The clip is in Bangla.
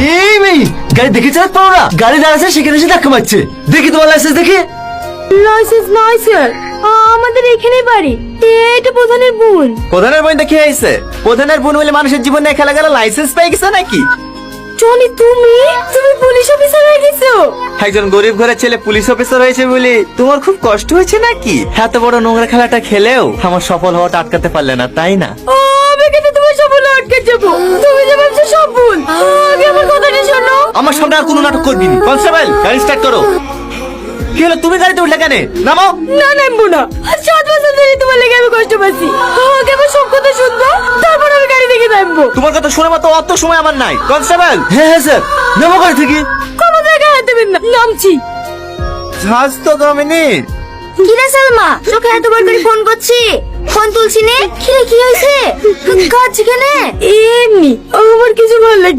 এই মেয়ে গাড়ি দেখে চালাতে পারো না? গাড়ি দাঁড়াচ্ছে সেখানে এসে ধাক্কা মারছে। দেখি তোমার লাইসেন্স দেখি। লাইসেন্স নাই স্যার, আমাদের এখানেই বাড়ি। এটা প্রধানের বোন। প্রধানের বোন দেখে আইছে? প্রধানের বোন বলে মানুষের জীবন নিয়ে খেলা গেল, লাইসেন্স পেয়ে গেছে নাকি? টনি, তুমি পুলিশ অফিসার হয়ে গেছো? একজন গরিব ঘরের ছেলে পুলিশ অফিসার হয়েছে বলে তোমার খুব কষ্ট হয়েছে নাকি? এত বড় নোংরা খেলাটা খেলেও আমার সফল হওয়াটা আটকাতে পারলে না, তাই না? আমি কিন্তু তোমার সফল আটকে যাবো। তুমি যে ভাবছো সফল, আগে আমার কথাটা শোনো। আমার সামনে আর কোনো নাটক করবি না। কনস্টেবল, গাড়ি স্টার্ট করো। কি হলো, তুমি গাড়িতে উঠলে কেন? নামো। না, নামবো না। 7 বছর ধরে তোমার লেগে আমি কষ্ট পাচ্ছি। আগে আমার সব কথা শুনবো, তারপর আমি গাড়ি থেকে নামবো। তোমার কথা শুনে মতো অত সময় আমার নাই। কনস্টেবল, হ্যাঁ হ্যাঁ স্যার, নামো গাড়ি থেকে। কোনো জায়গায় হাত দেবেন না। নামছি। জাহাজ তো 2 মিনিট। কি রে সালমা, তোকে এতবার করে ফোন করছি, ফোন তুলছি নে। কি রে, কি হয়েছে? কাজ কেন? এমনি আমার কিছু ভালো লাগে।